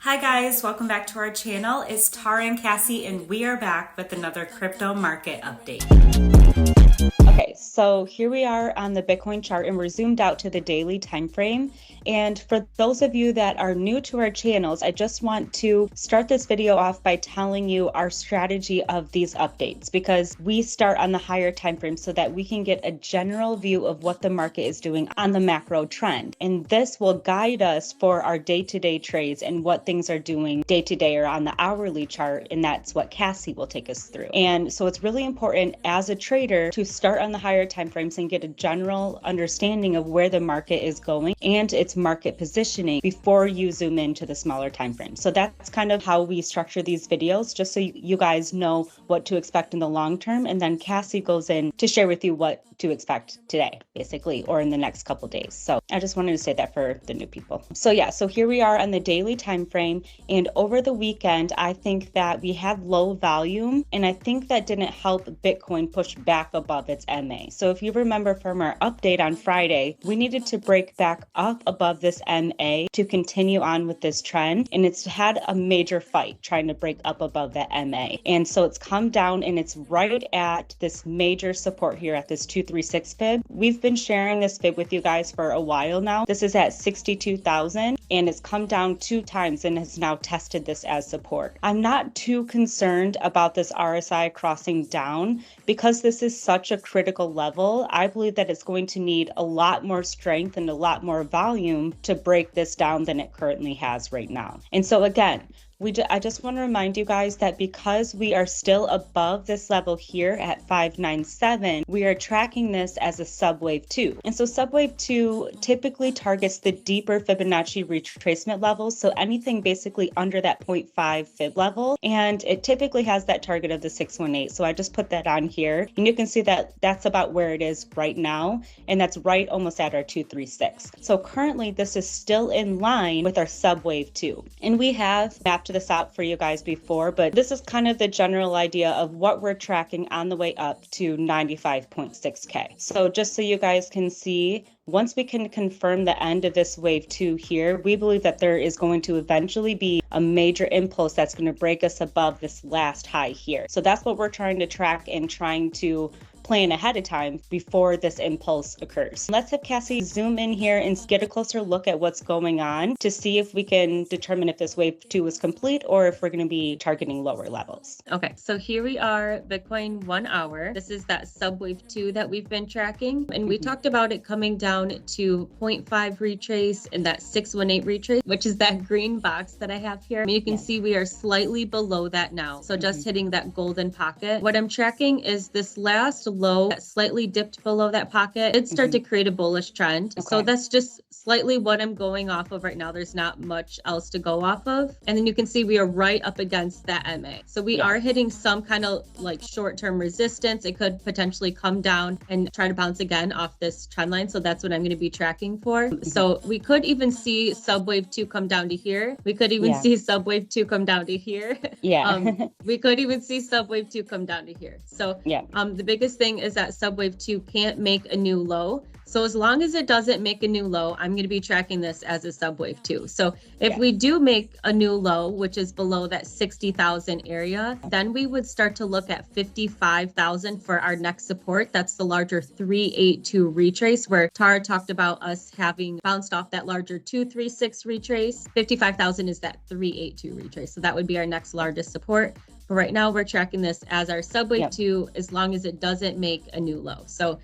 Hi guys, welcome back to our channel. It's Tara and Cassie and we are back with another crypto market update. Okay, so here we are on the Bitcoin chart and we're zoomed out to the daily time frame. And for those of you that are new to our channels, I just want to start this video off by telling you our strategy of these updates, because we start on the higher time frame so that we can get a general view of what the market is doing on the macro trend. And this will guide us for our day-to-day trades and what things are doing day-to-day or on the hourly chart. And that's what Cassie will take us through. And so it's really important as a trader to start on the higher time frames and get a general understanding of where the market is going and its market positioning before you zoom into the smaller time frame. So that's kind of how we structure these videos, just so you guys know what to expect in the long term. And then Cassie goes in to share with you what to expect today, basically, or in the next couple days. So I just wanted to say that for the new people. So here we are on the daily time frame. And over the weekend, I think that we had low volume, and I think that didn't help Bitcoin push back above its MA. So if you remember from our update on Friday, we needed to break back up above this MA to continue on with this trend. And it's had a major fight trying to break up above that MA. And so it's come down and it's right at this major support here at this 236 fib. We've been sharing this fib with you guys for a while now. This is at 62,000 and it's come down 2 times and has now tested this as support. I'm not too concerned about this RSI crossing down because this is such a critical level. I believe that it's going to need a lot more strength and a lot more volume to break this down than it currently has right now. And so again, I just want to remind you guys that because we are still above this level here at 597, we are tracking this as a subwave 2. And so subwave 2 typically targets the deeper Fibonacci retracement levels. So anything basically under that 0.5 fib level. And it typically has that target of the 618. So I just put that on here. And you can see that that's about where it is right now. And that's right almost at our 236. So currently this is still in line with our subwave 2. And we have mapped this out for you guys before, but this is kind of the general idea of what we're tracking on the way up to 95.6K. So just so you guys can see, once we can confirm the end of this wave 2 here, we believe that there is going to eventually be a major impulse that's going to break us above this last high here. So that's what we're trying to track and trying to plan ahead of time before this impulse occurs. Let's have Cassie zoom in here and get a closer look at what's going on to see if we can determine if this wave 2 is complete or if we're going to be targeting lower levels. Okay, so here we are, Bitcoin 1 hour. This is that subwave 2 that we've been tracking. And we talked about it coming down to 0.5 retrace and that 618 retrace, which is that green box that I have here. You can see we are slightly below that now. So just hitting that golden pocket. What I'm tracking is this last low that slightly dipped below that pocket. It started to create a bullish trend. So that's just slightly what I'm going off of right now. There's not much else to go off of. And then you can see we are right up against that MA. So we are hitting some kind of like short-term resistance. It could potentially come down and try to bounce again off this trend line. So that's what I'm going to be tracking for. So we could even see subwave 2 come down to here. We could even see subwave 2 come down to here. We could even see subwave 2 come down to here. So the biggest thing is that subwave 2 can't make a new low. So as long as it doesn't make a new low, I'm going to be tracking this as a subwave 2. So if we do make a new low, which is below that 60,000 area, then we would start to look at 55,000 for our next support. That's the larger 382 retrace, where Tara talked about us having bounced off that larger 236 retrace. 55,000 is that 382 retrace. So that would be our next largest support. But right now we're tracking this as our subwave 2 as long as it doesn't make a new low. So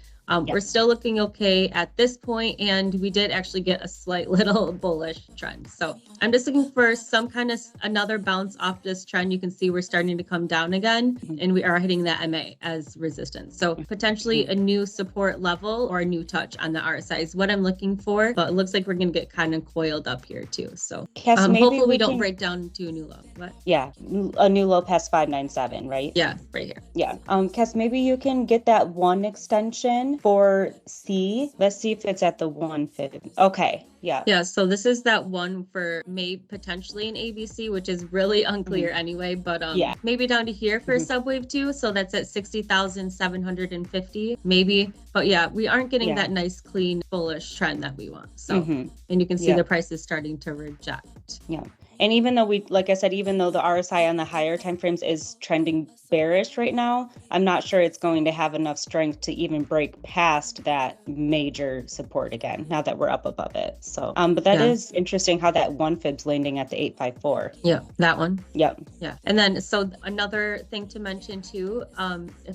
we're still looking okay at this point, and we did actually get a slight little bullish trend. So I'm just looking for some kind of another bounce off this trend. You can see we're starting to come down again, and we are hitting that MA as resistance. So potentially a new support level or a new touch on the RSI is what I'm looking for, but it looks like we're going to get kind of coiled up here too. So hopefully we don't break down to a new low. What? Yeah, a new low past 597, right? Yeah, right here. Yeah. Cass, maybe you can get that one extension for C. Let's see if it's at the 150. Okay. Yeah. So this is that one for potentially an ABC, which is really unclear anyway, but maybe down to here for subwave 2. So that's at 60,750 maybe. But yeah, we aren't getting that nice, clean, bullish trend that we want. So, and you can see the price is starting to reject. Yeah. And even though like I said, even though the RSI on the higher timeframes is trending bearish right now, I'm not sure it's going to have enough strength to even break past that major support again, now that we're up above it. So, but that is interesting how that 1 fib's landing at the 854. Yeah, that one. Yep. Yeah. And then, so another thing to mention too,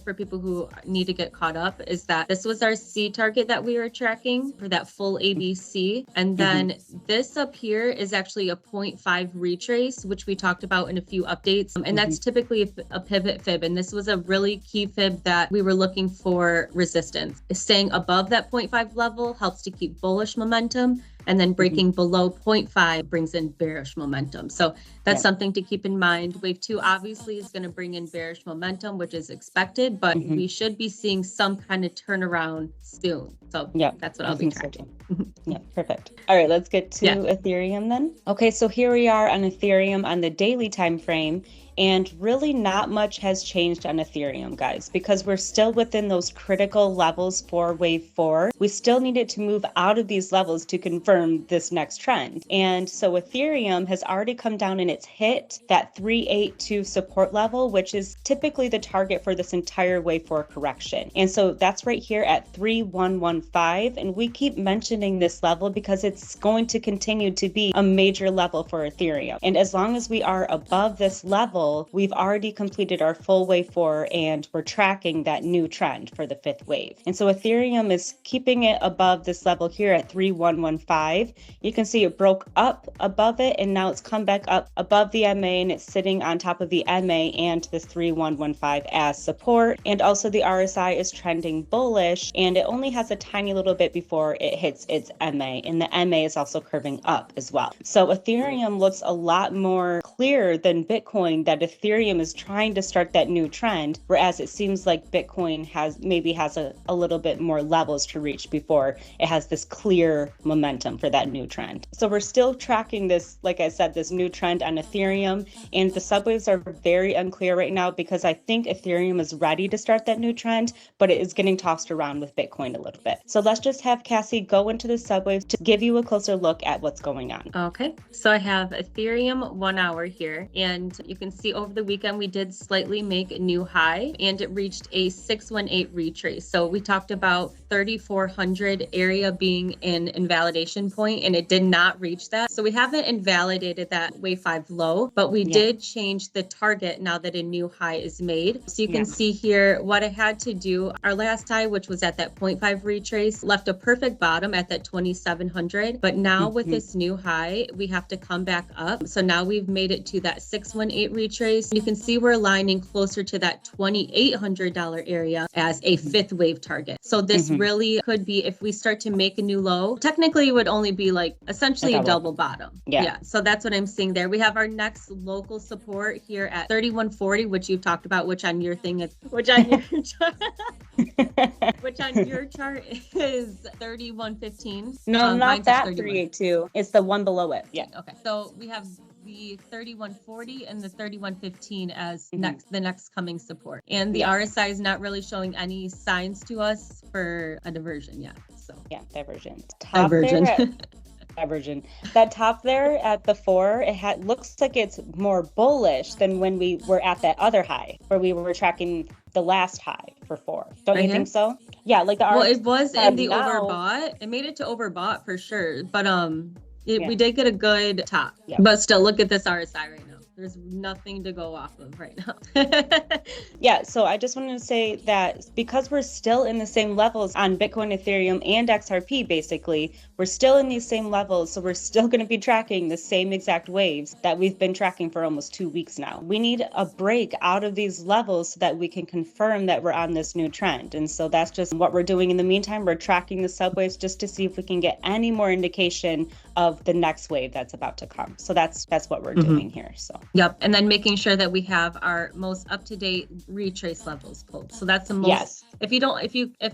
for people who need to get caught up, is that this was our C target that we were tracking for that full ABC. And then this up here is actually a 0.5 retrace, which we talked about in a few updates. And that's typically a pivot fib. And this was a really key fib that we were looking for resistance. Staying above that 0.5 level helps to keep bullish momentum. And then breaking below 0.5 brings in bearish momentum. So that's something to keep in mind. Wave 2 obviously is going to bring in bearish momentum, which is expected, but we should be seeing some kind of turnaround soon. So that's what I'll be tracking. Yeah, perfect. All right, let's get to Ethereum then. Okay, so here we are on Ethereum on the daily time frame. And really not much has changed on Ethereum, guys, because we're still within those critical levels for wave 4. We still needed to move out of these levels to confirm this next trend. And so Ethereum has already come down and it's hit that 382 support level, which is typically the target for this entire wave 4 correction. And so that's right here at 3115. And we keep mentioning this level because it's going to continue to be a major level for Ethereum. And as long as we are above this level, we've already completed our full wave 4 and we're tracking that new trend for the 5th wave. And so Ethereum is keeping it above this level here at 3115. You can see it broke up above it and now it's come back up above the MA and it's sitting on top of the MA and this 3115 as support. And also the RSI is trending bullish and it only has a tiny little bit before it hits its MA, and the MA is also curving up as well. So Ethereum looks a lot more clear than Bitcoin that Ethereum is trying to start that new trend, whereas it seems like Bitcoin has a little bit more levels to reach before it has this clear momentum for that new trend. So we're still tracking this, like I said, this new trend on Ethereum, and the subwaves are very unclear right now because I think Ethereum is ready to start that new trend, but it is getting tossed around with Bitcoin a little bit. So let's just have Cassie go into the subwaves to give you a closer look at what's going on. Okay, so I have Ethereum 1 hour here, and you can see over the weekend we did slightly make a new high and it reached a 618 retrace. So we talked about 3400 area being an invalidation point and it did not reach that. So we haven't invalidated that wave 5 low, but we did change the target now that a new high is made. So you can see here what I had to do. Our last high, which was at that 0.5 retrace, left a perfect bottom at that 2700. But now with this new high, we have to come back up. So now we've made it to that 618 retrace. You can see we're aligning closer to that $2,800 area as a 5th wave target. So this really could be, if we start to make a new low, technically it would only be like essentially a double bottom. Yeah. So that's what I'm seeing there. We have our next local support here at 3140, which you've talked about, which on your thing is, which on your chart is 3115. No, not that 382. It's the one below it. Yeah. Okay. So we have the 3140 and the 3115 as the next coming support. And the RSI is not really showing any signs to us for a diversion yet. So diversion. Diversion. That top there at the 4, looks like it's more bullish than when we were at that other high where we were tracking the last high for 4. Don't you think so? Yeah, like the it was in the overbought. It made it to overbought for sure, but we did get a good top. Yeah. But still, look at this RSI right now. There's nothing to go off of right now. So I just wanted to say that because we're still in the same levels on Bitcoin, Ethereum, and XRP, basically, we're still in these same levels. So we're still going to be tracking the same exact waves that we've been tracking for almost 2 weeks now. We need a break out of these levels so that we can confirm that we're on this new trend. And so that's just what we're doing in the meantime. We're tracking the subwaves just to see if we can get any more indication of the next wave that's about to come. So that's what we're doing here. So. Yep. And then making sure that we have our most up-to-date retrace levels pulled. So that's the most, if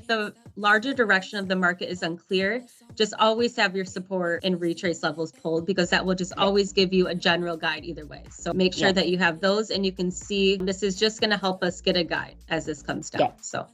the larger direction of the market is unclear, just always have your support and retrace levels pulled, because that will just always give you a general guide either way. So make sure that you have those, and you can see this is just going to help us get a guide as this comes down. So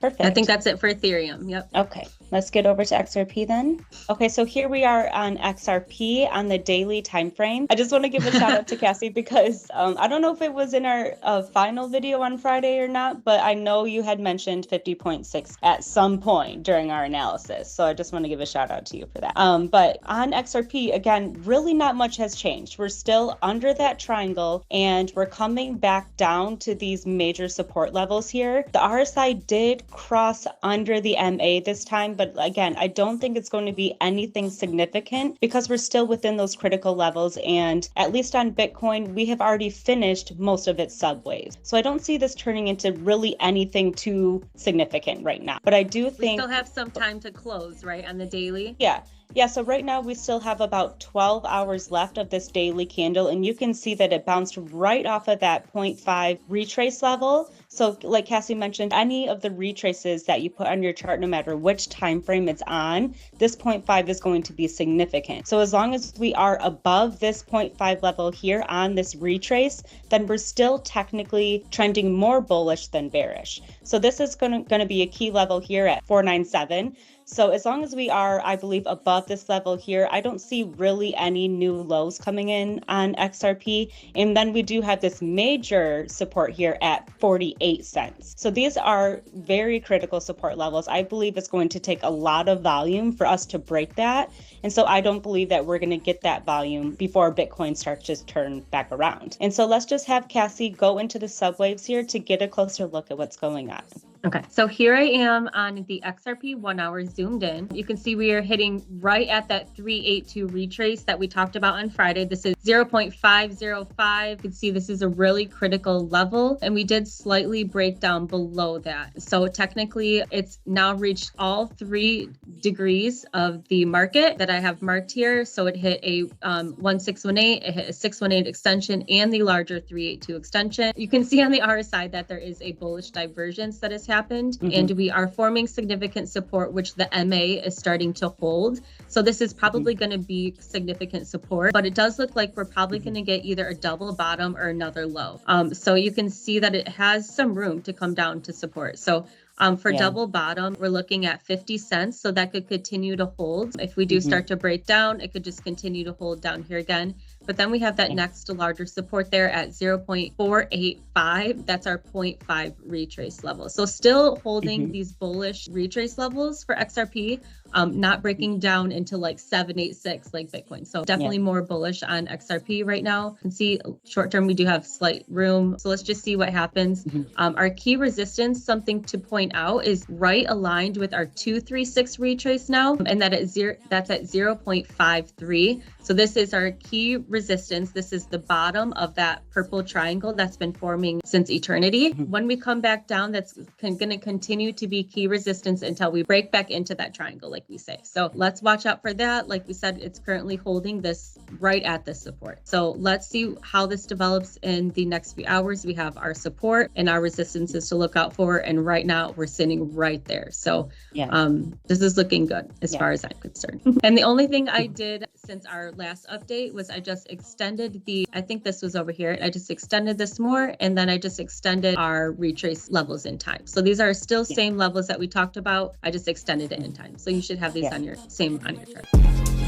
perfect. I think that's it for Ethereum. Yep. Okay. Let's get over to XRP then. Okay, so here we are on XRP on the daily time frame. I just want to give a shout out to Casi because I don't know if it was in our final video on Friday or not, but I know you had mentioned 50.6 at some point during our analysis. So I just want to give a shout out to you for that. But on XRP, again, really not much has changed. We're still under that triangle and we're coming back down to these major support levels here. The RSI did cross under the MA this time, but again, I don't think it's going to be anything significant because we're still within those critical levels. And at least on Bitcoin, we have already finished most of its subwaves. So I don't see this turning into really anything too significant right now. But I do think we still have some time to close, right, on the daily? Yeah, so right now we still have about 12 hours left of this daily candle, and you can see that it bounced right off of that 0.5 retrace level. So like Casi mentioned, any of the retraces that you put on your chart, no matter which time frame it's on, this 0.5 is going to be significant. So as long as we are above this 0.5 level here on this retrace, then we're still technically trending more bullish than bearish. So this is going to be a key level here at 497. So as long as we are, I believe, above this level here, I don't see really any new lows coming in on XRP. And then we do have this major support here at 48 cents. So these are very critical support levels. I believe it's going to take a lot of volume for us to break that. And so I don't believe that we're going to get that volume before Bitcoin starts to turn back around. And so let's just have Casi go into the subwaves here to get a closer look at what's going on. Okay, so here I am on the XRP 1 hour zoomed in. You can see we are hitting right at that 382 retrace that we talked about on Friday. This is 0.505. You can see this is a really critical level, and we did slightly break down below that. So technically, it's now reached all 3 degrees of the market that I have marked here. So it hit a 1618, it hit a 618 extension, and the larger 382 extension. You can see on the RSI that there is a bullish divergence that has happened, and we are forming significant support, which the MA is starting to hold. So this is probably going to be significant support, but it does look like we're probably going to get either a double bottom or another low. So you can see that it has some room to come down to support. So for double bottom, we're looking at 50 cents. So that could continue to hold. If we do start to break down, it could just continue to hold down here again. But then we have that next larger support there at 0.485. That's our 0.5 retrace level. So still holding these bullish retrace levels for XRP, not breaking down into like 786 like Bitcoin. So definitely more bullish on XRP right now. You can see short term, we do have slight room. So let's just see what happens. Our key resistance, something to point out, is right aligned with our 236 retrace now, and that's at 0.53. So this is our key resistance. This is the bottom of that purple triangle that's been forming since eternity. When we come back down, that's going to continue to be key resistance until we break back into that triangle, like we say. So let's watch out for that. Like we said, it's currently holding this right at this support. So let's see how this develops in the next few hours. We have our support and our resistances to look out for. And right now we're sitting right there. So this is looking good as far as I'm concerned. And the only thing I did since our last update was I just extended I think this was over here. I just extended this more, and then I just extended our retrace levels in time. So these are still same levels that we talked about. I just extended it in time. So you should have these on your chart.